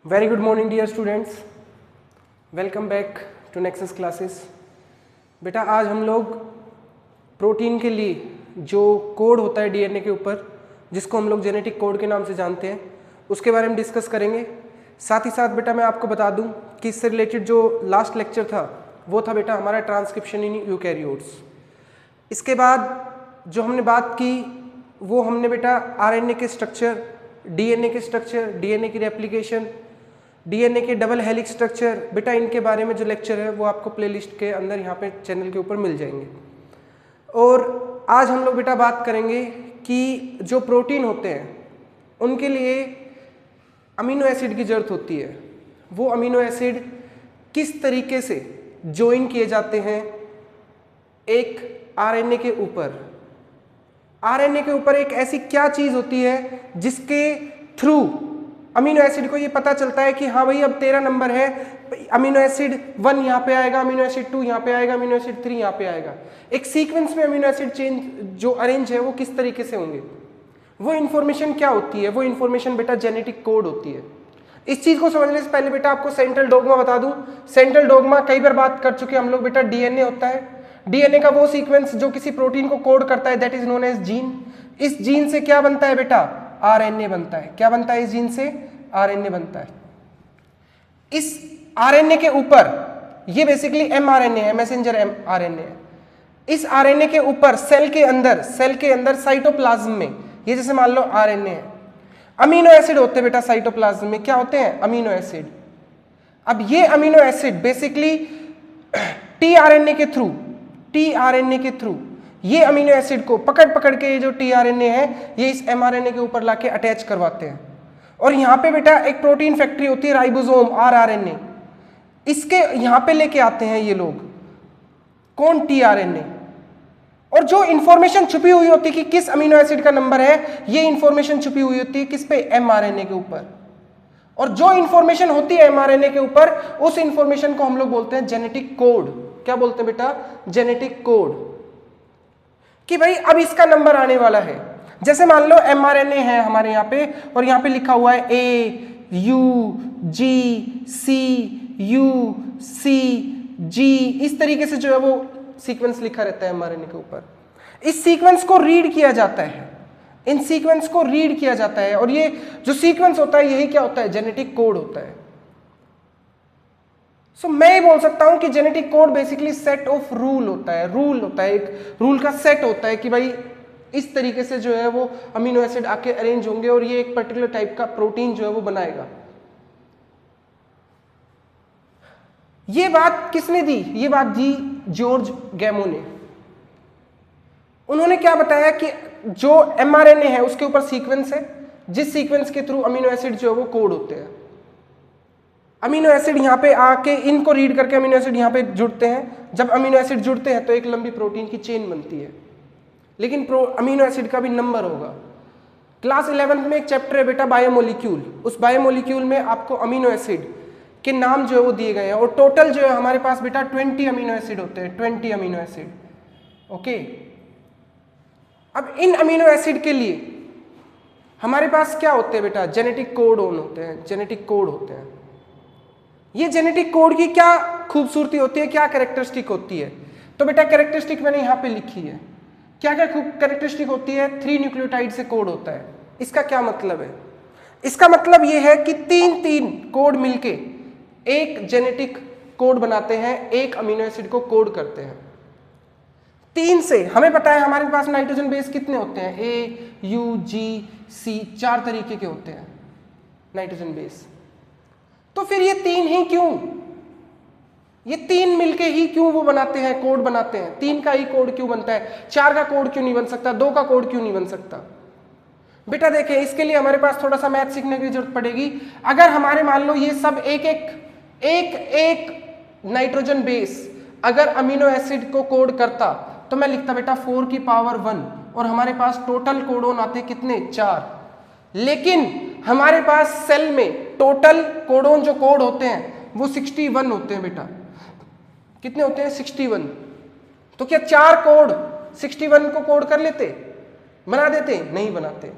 Very good morning dear students. Welcome back to Nexus classes. बेटा आज हम लोग प्रोटीन के लिए जो कोड होता है डीएनए के ऊपर, जिसको हम लोग जेनेटिक कोड के नाम से जानते हैं, उसके बारे में डिस्कस करेंगे। साथ ही साथ बेटा मैं आपको बता दूं कि इससे रिलेटेड जो लास्ट लेक्चर था वो था बेटा हमारा ट्रांसक्रिप्शन इन यूकैरियोट्स। इसके बाद जो हमने बात की वो हमने बेटा आरएनए के स्ट्रक्चर, डीएनए के स्ट्रक्चर, डीएनए की रेप्लिकेशन, डीएनए के डबल हेलिक्स स्ट्रक्चर, बेटा इनके बारे में जो लेक्चर है वो आपको प्लेलिस्ट के अंदर यहाँ पे चैनल के ऊपर मिल जाएंगे। और आज हम लोग बेटा बात करेंगे कि जो प्रोटीन होते हैं उनके लिए अमीनो एसिड की ज़रूरत होती है। वो अमीनो एसिड किस तरीके से ज्वाइन किए जाते हैं एक आरएनए के ऊपर। आरएनए के ऊपर एक ऐसी क्या चीज़ होती है जिसके थ्रू अमीनो एसिड को ये पता चलता है कि हाँ भाई अब तेरा नंबर है, अमीनो एसिड 1 यहाँ पे आएगा, अमीनो एसिड 2 यहाँ पे आएगा, अमीनो एसिड 3 यहाँ पे आएगा। एक सीक्वेंस में अमीनो एसिड चेंज जो अरेंज है वो किस तरीके से होंगे, वो इन्फॉर्मेशन क्या होती है? वो इन्फॉर्मेशन बेटा जेनेटिक कोड होती है। इस चीज़ को समझने से पहले बेटा आपको सेंट्रल डोग्मा बता दूं। सेंट्रल डोग्मा कई बार बात कर चुके हम लोग बेटा। डीएनए होता है, डीएनए का वो सीक्वेंस जो किसी प्रोटीन को कोड करता है, that is known as gene. इस जीन से क्या बनता है बेटा? आरएनए बनता है। क्या बनता है इस जीन से? आरएनए बनता है। इस आरएनए के ऊपर ये बेसिकली एमआरएनए है, मैसेंजर आरएनए है। इस आरएनए के ऊपर सेल के अंदर साइटोप्लाज्म में, ये जैसे मान लो आरएनए है, अमीनो एसिड होते हैं बेटा साइटोप्लाज्म में। क्या होते हैं? Amino acid. अब ये अमीनो एसिड बेसिकली टीआरएनए के थ्रू ये अमीनो एसिड को पकड़ के ये जो टीआरएनए है ये इस एमआरएनए के ऊपर लाके अटैच करवाते हैं। और यहाँ पे बेटा एक प्रोटीन फैक्ट्री होती है राइबोसोम, आरआरएनए, इसके यहाँ पे लेके आते हैं ये लोग। कौन? टीआरएनए। और जो इंफॉर्मेशन छुपी हुई होती है कि किस अमीनो एसिड का नंबर है, ये इंफॉर्मेशन छुपी हुई होती है किस पे? एमआरएनए के ऊपर। और जो इंफॉर्मेशन होती है एमआरएनए के ऊपर, उस इंफॉर्मेशन को हम लोग बोलते हैं जेनेटिक कोड। क्या बोलते हैं बेटा? Genetic code. कि भाई अब इसका नंबर आने वाला है। जैसे मान लो एमआरएनए है हमारे यहाँ पे और यहाँ पे लिखा हुआ है ए you ji C you see जी, इस तरीके से जो है वो सीक्वेंस लिखा रहता है एमआरएनए के ऊपर। इस सीक्वेंस को रीड किया जाता है, इन सीक्वेंस को रीड किया जाता है। और ये जो सीक्वेंस होता है यही क्या होता है? जेनेटिक कोड होता है। सो मैं ये बोल सकता हूं कि genetic code basically set of rule होता है। एक रूल का सेट होता है कि भाई इस तरीके से जो है वो अमीनो एसिड आके अरेंज होंगे और ये एक पर्टिकुलर टाइप का प्रोटीन जो है वो बनाएगा। ये बात किसने दी? ये बात दी जॉर्ज गैमो ने। उन्होंने क्या बताया कि जो एमआरएनए है उसके ऊपर सीक्वेंस है, जिस सीक्वेंस के थ्रू अमीनो एसिड जो है वो कोड होते हैं। अमीनो एसिड यहाँ पे आके इनको रीड करके अमीनो एसिड यहाँ पे जुड़ते हैं। जब अमीनो एसिड जुड़ते हैं तो एक लंबी प्रोटीन की चेन बनती है। लेकिन अमीनो एसिड का भी नंबर होगा। क्लास 11 में एक चैप्टर है बेटा बायोमोलिक्यूल। उस बायोमोलिक्यूल में आपको अमीनो एसिड के नाम जो है वो दिए गए हैं। और टोटल जो है हमारे पास बेटा 20 अमीनो एसिड होते हैं, 20 अमीनो एसिड। ओके, अब इन अमीनो एसिड के लिए हमारे पास क्या होते हैं बेटा? जेनेटिक कोड होते हैं, जेनेटिक कोड होते हैं। ये जेनेटिक कोड की क्या खूबसूरती होती है, क्या कैरेक्टरिस्टिक होती है? तो बेटा कैरेक्टरिस्टिक मैंने यहाँ पे लिखी है। क्या क्या कैरेक्टरिस्टिक होती है? 3 न्यूक्लियोटाइड से कोड होता है। इसका क्या मतलब है? इसका मतलब ये है कि 3 कोड मिलके एक जेनेटिक कोड बनाते हैं, एक अमीनो एसिड को कोड करते हैं। 3 से हमें पता है हमारे पास नाइट्रोजन बेस कितने होते हैं? ए यू जी सी, 4 तरीके के होते हैं नाइट्रोजन बेस। तो फिर ये 3 ही क्यों? ये 3 मिलके ही क्यों वो बनाते हैं, कोड बनाते हैं? 3 का ही कोड क्यों बनता है? 4 का कोड क्यों नहीं बन सकता? 2 का कोड क्यों नहीं बन सकता? बेटा देखें, इसके लिए हमारे पास थोड़ा सा मैथ सीखने की जरूरत पड़ेगी। अगर हमारे मान लो ये सब एक नाइट्रोजन बेस अगर अमीनो एसिड को कोड करता तो मैं लिखता बेटा 4 की पावर 1 और हमारे पास टोटल कोडोन आते कितने? 4। लेकिन हमारे पास सेल में टोटल कोडोन जो कोड होते हैं वो 61 होते हैं बेटा। कितने होते हैं? 61। तो क्या 4 कोड 61 को कोड कर लेते, बना देते? नहीं बनाते।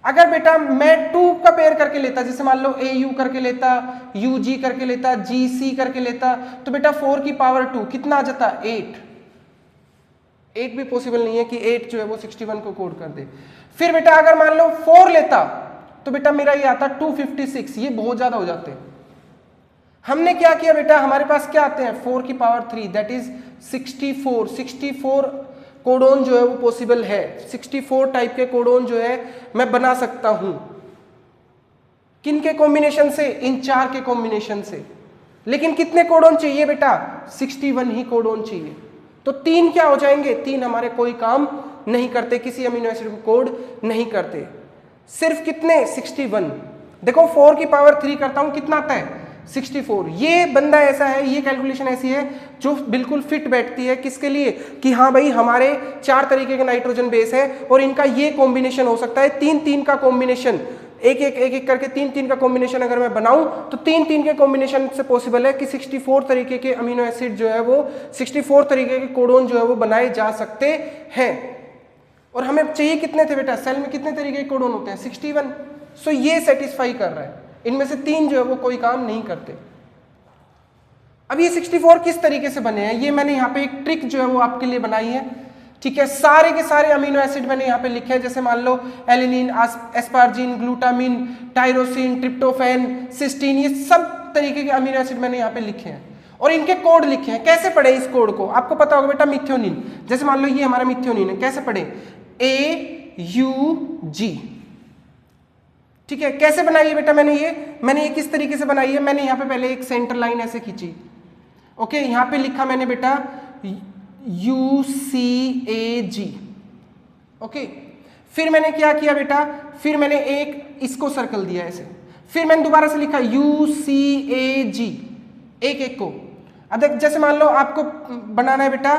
अगर बेटा मैं 2 का पेयर करके लेता, जैसे मान लो AU करके लेता, UG करके लेता, GC करके लेता, तो बेटा 4 की पावर 2 कितना आ जाता? 8 भी पॉसिबल नहीं है कि 8 जो है वो 61 को कोड कर दे। फिर बेटा अगर मान लो 4 लेता तो बेटा मेरा ये आता 256, ये बहुत ज्यादा हो जाते हैं। हमने क्या किया बेटा, हमारे पास क्या आते हैं 4 की पावर 3 दैट इज 64 कोडोन जो है वो पॉसिबल है। 64 टाइप के कोडोन जो है मैं बना सकता हूं। किन के कॉम्बिनेशन से? इन 4 के कॉम्बिनेशन से। लेकिन कितने कोडोन चाहिए बेटा? 61 ही कोडोन चाहिए। तो 3 क्या हो जाएंगे? 3 हमारे कोई काम नहीं करते, किसी अमीनो एसिड को कोड नहीं करते। सिर्फ कितने? 61। देखो 4 की पावर 3 करता हूं, कितना आता है? 64। ये बंदा ऐसा है, ये कैलकुलेशन ऐसी है जो बिल्कुल फिट बैठती है किसके लिए कि हाँ भाई हमारे 4 तरीके के नाइट्रोजन बेस है और इनका ये कॉम्बिनेशन हो सकता है। 3-3 का कॉम्बिनेशन, एक करके 3-3 का कॉम्बिनेशन अगर मैं बनाऊं तो 3-3 के कॉम्बिनेशन से पॉसिबल है कि 64 तरीके के अमीनो एसिड जो है वो 64 तरीके के कोडोन जो है वो बनाए जा सकते हैं। और हमें चाहिए कितने थे बेटा? सेल में कितने तरीके के कोडोन होते हैं? 61। सो ये सेटिस्फाई कर रहा है। इनमें से 3 जो है वो कोई काम नहीं करते। अब ये 64 किस तरीके से बने हैं, ये मैंने यहाँ पे एक ट्रिक जो है वो आपके लिए बनाई है। ठीक है, सारे के सारे अमीनो एसिड मैंने यहाँ पे लिखे हैं। जैसे मान लो alanine, asparagine, glutamine, tyrosine, tryptophan, cysteine, ये सब तरीके के अमीनो एसिड मैंने यहाँ पे लिखे हैं और इनके कोड लिखे हैं। कैसे पढ़े इस कोड को? आपको पता होगा बेटा मिथ्योनिन, जैसे मान लो ये हमारा मिथ्योनिन है, कैसे पढ़े? AUG। ठीक है, कैसे बनाई है बेटा मैंने ये किस तरीके से बनाई है? मैंने यहाँ पे पहले एक सेंटर लाइन ऐसे खींची। ओके, यहाँ पे लिखा मैंने बेटा UCAG। ओके, फिर मैंने क्या किया बेटा? फिर मैंने एक इसको सर्कल दिया ऐसे, फिर मैंने दोबारा से लिखा UCAG, एक को। अब देख, जैसे मान लो आपको बनाना है बेटा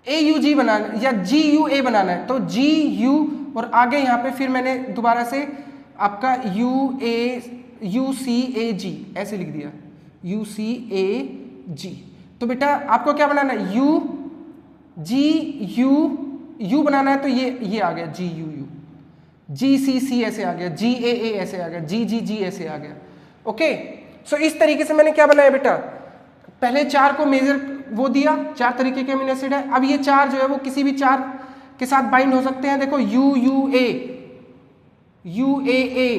AUG बनाना या GUA बनाना है, तो GU और आगे यहाँ पे फिर मैंने दोबारा से आपका UCAG ऐसे लिख दिया, UCAG। तो बेटा आपको क्या बनाना है? U बनाना है, तो ये आ गया GUU, GCC ऐसे आ गया, GAA ऐसे आ गया, GGG ऐसे आ गया। ओके, सो इस तरीके से मैंने क्या बनाया बेटा? पहले 4 को मेजर वो दिया, 4 तरीके के अमीनो एसिड है। अब ये 4 जो है वो किसी भी 4 के साथ बाइंड हो सकते हैं। देखो UUA, UAA,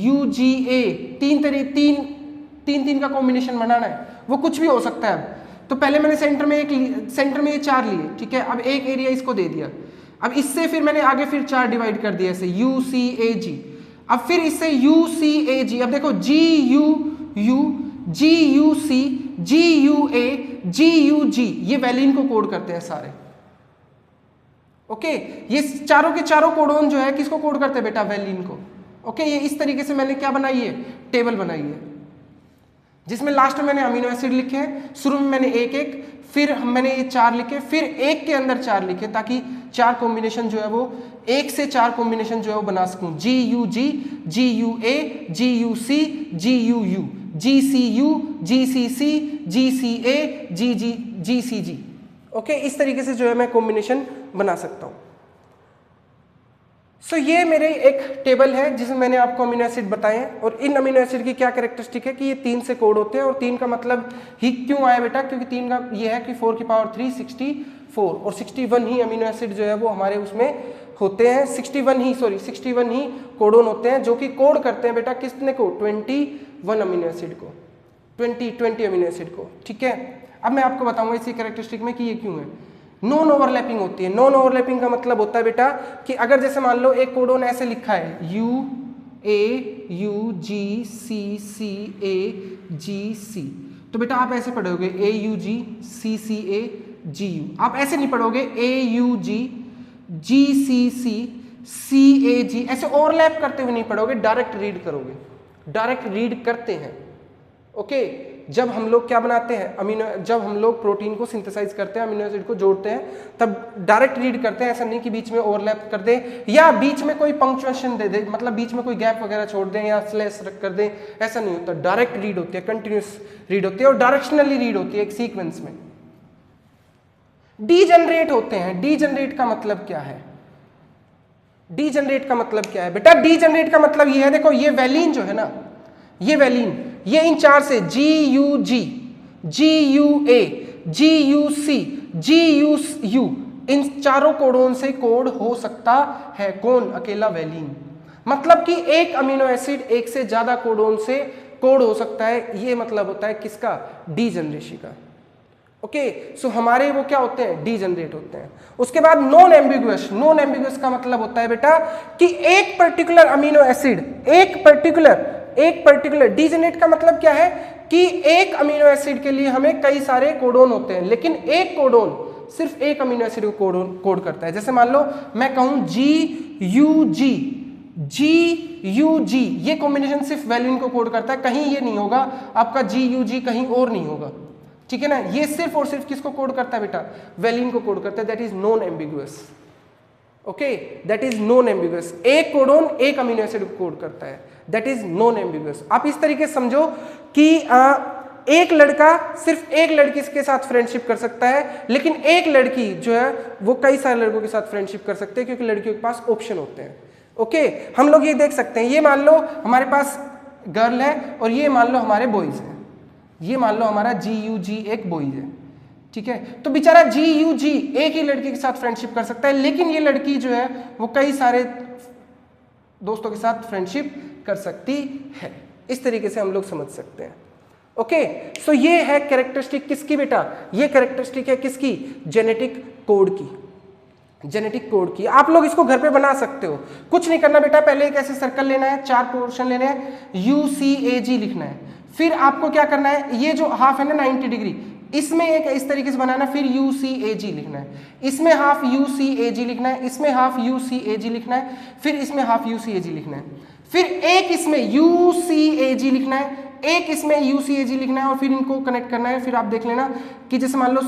UGA, 3 का कॉम्बिनेशन बनाना है, वो कुछ भी हो सकता है। अब तो पहले मैंने सेंटर में ये 4 लिए, ठीक है। अब एक एरिया इसको दे दिया। अब इससे फिर मैंने आगे फिर 4 डिवाइड कर दिया ऐसे, UCAG। अब फिर इससे UCAG, अब देखो GUU, GUC, GUA, GUG, ये वैलिन को कोड करते हैं सारे। ओके, ये चारों के चारों कोडोन जो है किसको कोड करते हैं बेटा? वैलिन को। ओके, ये इस तरीके से मैंने क्या बनाई है? टेबल बनाई है, जिसमें लास्ट में मैंने अमीनो एसिड लिखे हैं। शुरू में मैंने एक, फिर मैंने ये 4 लिखे, फिर एक के अंदर 4 लिखे, ताकि 4 कॉम्बिनेशन जो है वो 1 से 4 कॉम्बिनेशन जो है वो बना सकूं। GUG, GUA, GUC, GUU, GCU, GCC, GCA, GCG। Okay, इस तरीके से जो है मैं कॉम्बिनेशन बना सकता हूं। सो ये मेरे एक टेबल है जिसमें मैंने आपको अमीनो एसिड बताए हैं। और इन अमीनो एसिड की क्या कैरेक्टरिस्टिक है कि ये 3 से कोड होते हैं। और 3 का मतलब ही क्यों आया बेटा? क्योंकि 3 का ये है कि 4 की पावर 3 64 और 61 ही अमीनो एसिड जो है वो हमारे उसमें होते हैं। 61 ही कोडोन होते हैं जो कि कोड करते हैं बेटा किसने को? 21 अमीनो एसिड को, 20 अमीनो एसिड को। ठीक है, अब मैं आपको बताऊंगा इसी कैरेक्टरिस्टिक में कि ये क्यों है। नॉन ओवरलैपिंग होती है। नॉन ओवरलैपिंग का मतलब होता है बेटा कि अगर जैसे मान लो एक कोडोन ऐसे लिखा है UAUGCCAGC, तो बेटा आप ऐसे पढ़ोगे AUGCCAGU। आप ऐसे नहीं पढ़ोगे AUGGCCCAG, ऐसे ओवरलैप करते हुए नहीं पढ़ोगे, डायरेक्ट रीड करोगे। डायरेक्ट रीड करते हैं। ओके, जब हम लोग क्या बनाते हैं जब हम लोग प्रोटीन को सिंथेसाइज करते हैं, अमीनो एसिड को जोड़ते हैं, तब डायरेक्ट रीड करते हैं। ऐसा नहीं कि बीच में ओवरलैप कर दे या बीच में कोई पंक्चुएशन दे दे, मतलब बीच में कोई गैप वगैरह छोड़ दें या स्लैश कर दें, ऐसा नहीं होता। डायरेक्ट रीड होती है, कंटिन्यूस रीड होती है और डायरेक्शनली रीड होती है एक सीक्वेंस में। डीजनरेट होते हैं। डीजनरेट का मतलब क्या है? डीजेनरेट का मतलब क्या है बेटा? डीजेनरेट का मतलब ये है, देखो ये वैलीन जो है ना, ये वैलीन, ये इन चार से GUG, GUA, GUC, GUU, इन चारों कोडोन से कोड हो सकता है। कौन? अकेला वैलीन। मतलब कि एक अमीनो एसिड एक से ज्यादा कोडोन से कोड हो सकता है, ये मतलब होता है किसका? डीजेनरेसी का। ओके, सो हमारे वो क्या होते हैं? डीजेनरेट होते हैं। उसके बाद नॉन एम्बिगुअस। नॉन एम्बिगुअस का मतलब होता है बेटा कि एक पर्टिकुलर अमीनो एसिड, एक पर्टिकुलर डीजेनरेट का मतलब क्या है कि एक अमीनो एसिड के लिए हमें कई सारे कोडोन होते हैं, लेकिन एक कोडोन सिर्फ एक अमीनो एसिड को कोड करता है। जैसे मान लो मैं कहूं GUG, ये कॉम्बिनेशन सिर्फ वैलिन को कोड करता है, कहीं ये नहीं होगा आपका GUG, कहीं और नहीं होगा, ठीक है ना। ये सिर्फ और सिर्फ किसको कोड करता है बेटा? वैलिन को कोड करता है। That is non ambiguous. Okay, that is non ambiguous. एक कोडोन एक अमीनो एसिड को कोड करता है, दैट इज नॉन एम्बिगुअस। आप इस तरीके से समझो कि एक लड़का सिर्फ एक लड़की के साथ फ्रेंडशिप कर सकता है, लेकिन एक लड़की जो है वो कई सारे लड़कों के साथ फ्रेंडशिप कर सकते हैं, क्योंकि लड़कियों के पास ऑप्शन होते हैं। ओके, हम लोग ये देख सकते हैं, ये मान लो हमारे पास गर्ल है और ये मान लो हमारे बॉयज हैं, ये मान लो हमारा GUG एक बॉयज है, ठीक है। तो बेचारा GUG एक ही लड़की के साथ फ्रेंडशिप कर सकता है, लेकिन ये लड़की जो है वो कई सारे दोस्तों के साथ फ्रेंडशिप कर सकती है। इस तरीके से हम लोग समझ सकते हैं। ओके, सो ये है कैरेक्टरिस्टिक किसकी बेटा? ये कैरेक्टरिस्टिक है किसकी? जेनेटिक कोड की। जेनेटिक कोड की। आप लोग इसको घर पे बना सकते हो, कुछ नहीं करना बेटा। पहले एक ऐसे सर्कल लेना है, 4 पोर्शन लेने हैं, UCAG लिखना है। फिर आपको क्या करना है, ये जो हाफ है ना 90 डिग्री, इसमें एक इस तरीके से बनाना, फिर UCAG लिखना है, इसमें हाफ UCAG लिखना है, इसमें हाफ UCAG लिखना है, फिर इसमें हाफ UCAG लिखना है, फिर एक इसमें UCAG लिखना है, एक इसमें UCAG लिखना है, और फिर इनको कनेक्ट करना है। फिर आप देख लेना कि जैसे मान लो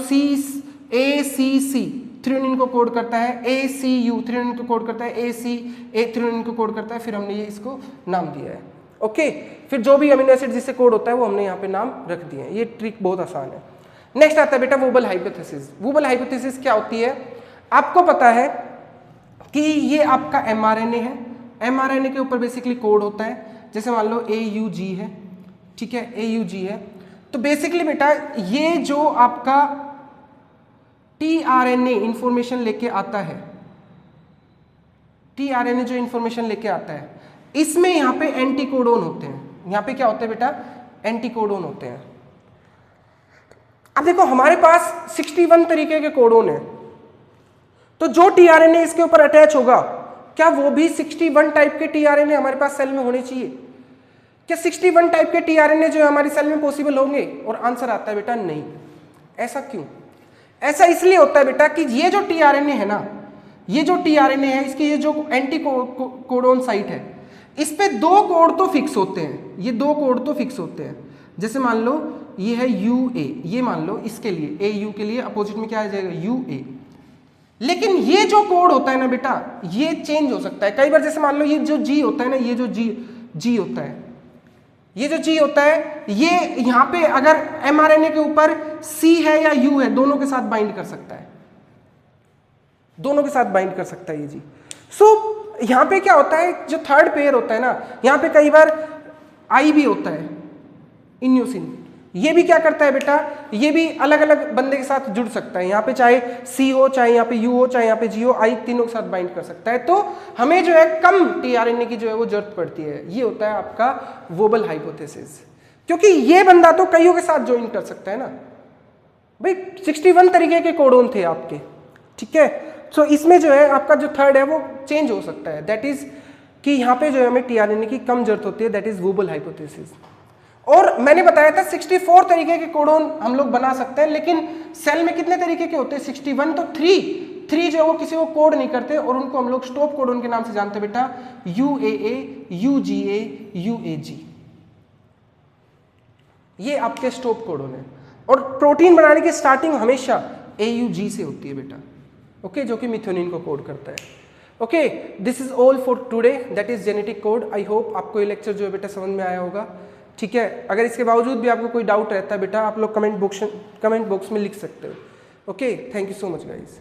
ACC थ्रेओनिन को कोड करता है, ACU थ्रेओनिन को कोड करता है, ACA थ्रेओनिन को कोड करता है, फिर हमने ये इसको नाम दिया है। ओके, फिर जो भी अमीनो एसिड जिससे कोड होता है वो हमने यहाँ पे नाम रख दिए हैं। ये ट्रिक बहुत आसान है। नेक्स्ट आता है बेटा वोबल हाइपोथेसिस। वोबल हाइपोथेसिस क्या होती है? आपको पता है कि ये आपका mRNA है, mRNA के ऊपर बेसिकली कोड होता है। जैसे मान लो AUG है, ठीक है, AUG है। तो बेसिकली बेटा ये जो आपका tRNA इंफॉर्मेशन लेके आता है, tRNA जो इंफॉर्मेशन लेके आता है, इसमें यहाँ पे एंटीकोडोन होते हैं। यहाँ पे क्या होते हैं बेटा? एंटीकोडोन होते हैं। अब देखो हमारे पास 61 तरीके के कोडोन है, तो जो tRNA इसके ऊपर अटैच होगा, क्या वो भी 61 टाइप के tRNA हमारे पास सेल में होने चाहिए? क्या 61 टाइप के tRNA जो हमारी सेल में पॉसिबल होंगे? और आंसर आता है बेटा नहीं। ऐसा क्यों? ऐसा इसलिए होता है बेटा कि ये जो tRNA है ना, ये जो tRNA है, इसकी ये जो एंटी कोडोन साइट है, इस पे 2 कोड तो फिक्स होते हैं। ये 2 कोड तो फिक्स होते हैं। जैसे मान लो ये है UA, ये मान लो इसके लिए AU के लिए अपोजिट में क्या आ जाएगा? UA। लेकिन ये जो कोड होता है ना बेटा, ये चेंज हो सकता है कई बार। जैसे मान लो ये जो G होता है ना, ये जो G होता है, ये जो G होता है, ये यहाँ पे अगर mRNA के ऊपर C है या U है, दोनों के साथ बाइंड कर सकता है, दोनों के साथ बाइंड कर सकता है ये G। सो यहाँ पे क्या होता है, जो थर्ड पेयर होता है ना, यहाँ पे कई बार I भी होता है, इन्यूसिन। ये भी क्या करता है बेटा? ये भी अलग अलग बंदे के साथ जुड़ सकता है। यहाँ पे चाहे C हो, चाहे यहाँ पे U हो, चाहे यहाँ पे G हो, I तीनों के साथ बाइंड कर सकता है। तो हमें जो है कम tRNA की जो है वो जरूरत पड़ती है। ये होता है आपका वोबल हाइपोथेसिस, क्योंकि ये बंदा तो कईयों के साथ ज्वाइन कर सकता है ना भाई। 61 तरीके के कोडोन थे आपके, ठीक है। सो इसमें जो है आपका जो थर्ड है वो चेंज हो सकता है। दैट इज कि यहाँ पे जो है हमें tRNA की कम जरूरत होती है। That is wobble hypothesis. और मैंने बताया था 64 तरीके के कोडोन हम लोग बना सकते हैं, लेकिन सेल में कितने तरीके के होते हैं? 61। तो 3 जो है वो किसी को कोड नहीं करते, और उनको हम लोग स्टॉप कोडोन के नाम से जानते हैं बेटा। UAA, UGA, UAG, ये आपके स्टॉप कोडोन है। और प्रोटीन बनाने की स्टार्टिंग हमेशा AUG से होती है बेटा, ओके, जो कि मिथ्योनिन को कोड करता है। Okay, this is all for today, that is genetic code. I hope आपको ये लेक्चर जो है बेटा समझ में आया होगा, ठीक है। अगर इसके बावजूद भी आपको कोई डाउट रहता है बेटा, आप लोग कमेंट बॉक्स में लिख सकते हो। Okay, thank you so much guys.